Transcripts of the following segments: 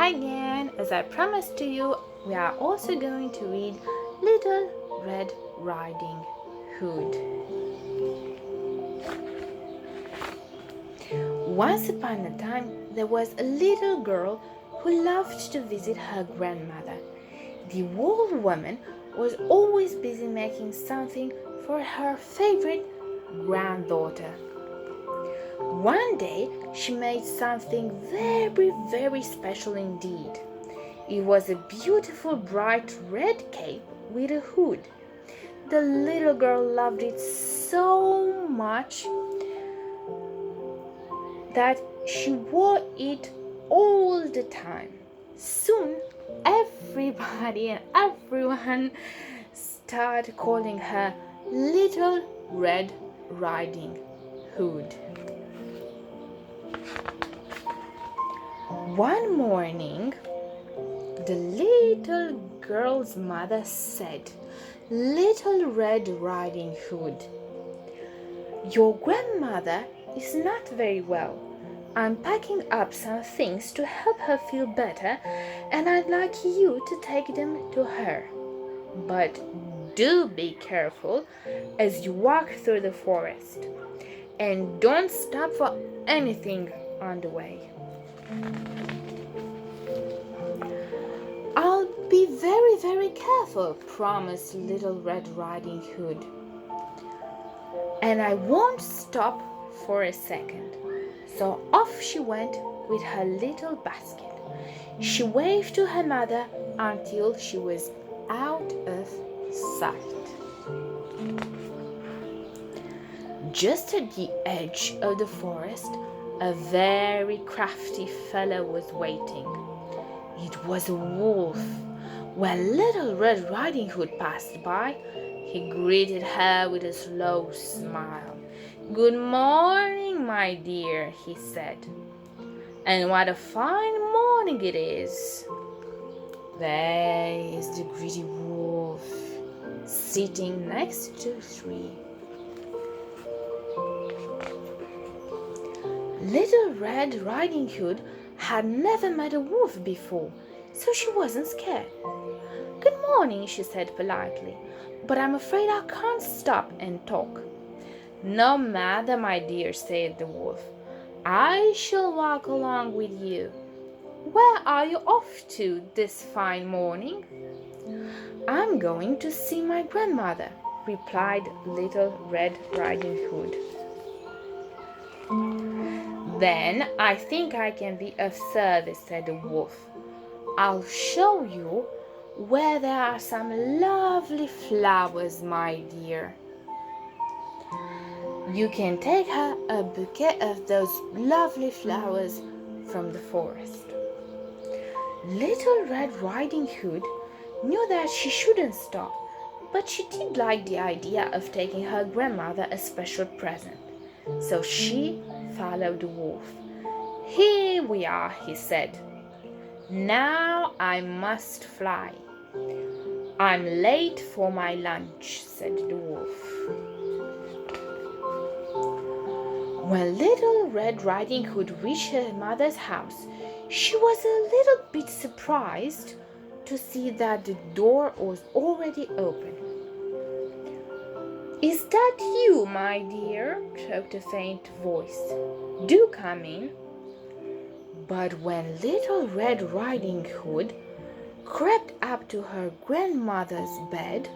again. As I promised to you, we are also going to read Little Red Riding Hood. Once upon a time, there was a little girl who loved to visit her grandmother. The old woman was always busy making something for her favorite granddaughter. One day, she made something very, very special indeed. It was a beautiful bright red cape with a hood. The little girl loved it so much that she wore it all the time. Soon, everybody and everyone started calling her Little Red Riding Hood. One morning, the little girl's mother said, "Little Red Riding Hood, your grandmother is not very well. I'm packing up some things to help her feel better, and I'd like you to take them to her. But do be careful as you walk through the forest, and don't stop for anything on the way." "I'll be very, very careful," promised Little Red Riding Hood. "And I won't stop for a second." So off she went with her little basket. She waved to her mother until she was out of sight. Just at the edge of the forest, a very crafty fellow was waiting. It was a wolf. When Little Red Riding Hood passed by, he greeted her with a slow smile. "Good morning, my dear," he said. "And what a fine morning it is." There is the greedy wolf, sitting next to a tree. Little Red Riding Hood had never met a wolf before, so she wasn't scared. "Good morning," she said politely, "but I'm afraid I can't stop and talk." "No matter, my dear," said the wolf. "I shall walk along with you. Where are you off to this fine morning?" "I'm going to see my grandmother," replied Little Red Riding Hood. "Then I think I can be of service," said the wolf. "I'll show you where there are some lovely flowers, my dear. You can take her a bouquet of those lovely flowers from the forest." Little Red Riding Hood knew that she shouldn't stop, but she did like the idea of taking her grandmother a special present. So she followed the wolf. "Here we are," he said. "Now I must fly. I'm late for my lunch," said the wolf. When Little Red Riding Hood reached her mother's house, she was a little bit surprised to see that the door was already open. "Is that you, my dear?" croaked a faint voice. "Do come in." But when Little Red Riding Hood crept up to her grandmother's bed,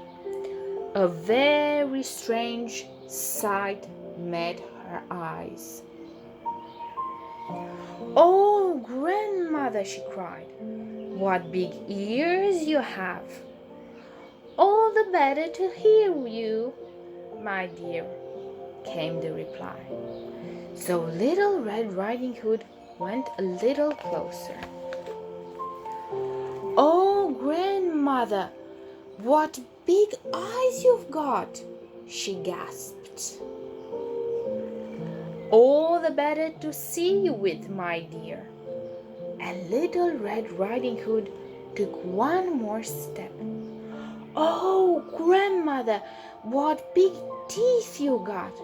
a very strange sight met her eyes. "Oh, grandmother," she cried, "what big ears you have!" "All the better to hear you, my dear," came the reply. So Little Red Riding Hood went a little closer. "Oh, grandmother, what big eyes you've got!" she gasped. "All the better to see you with, my dear." And Little Red Riding Hood took one more step. "Oh, grandmother, what big teeth you got!"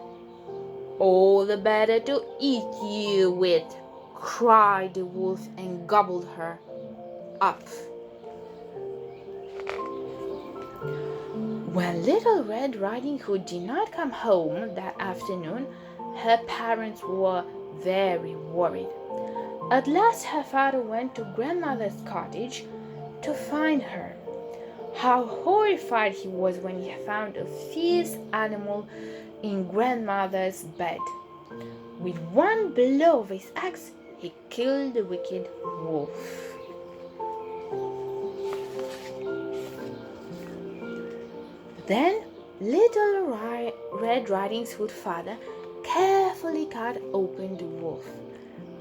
"All the better to eat you with," cried the wolf and gobbled her up. When Little Red Riding Hood did not come home that afternoon, her parents were very worried. At last her father went to grandmother's cottage to find her. How horrified he was when he found a fierce animal in grandmother's bed. With one blow of his axe, he killed the wicked wolf. Then Little Red Riding Hood's father carefully cut open the wolf.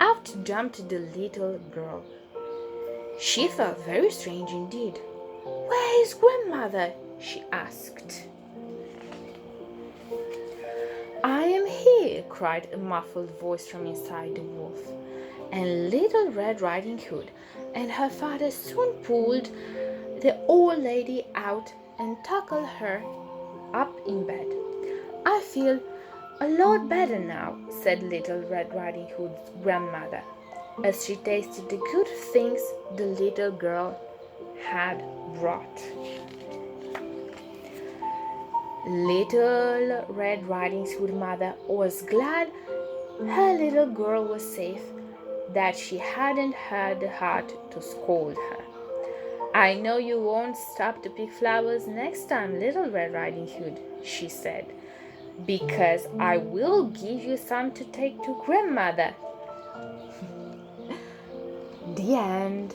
Out jumped the little girl. She felt very strange indeed. "Where is grandmother?" she asked. "I am here," cried a muffled voice from inside the wolf. And Little Red Riding Hood and her father soon pulled the old lady out and tucked her up in bed. "I feel a lot better now," said Little Red Riding Hood's grandmother, as she tasted the good things the little girl had brought. Little Red Riding Hood's mother was glad her little girl was safe, that she hadn't had the heart to scold her. "I know you won't stop to pick flowers next time, Little Red Riding Hood," she said, "because I will give you some to take to grandmother." The end.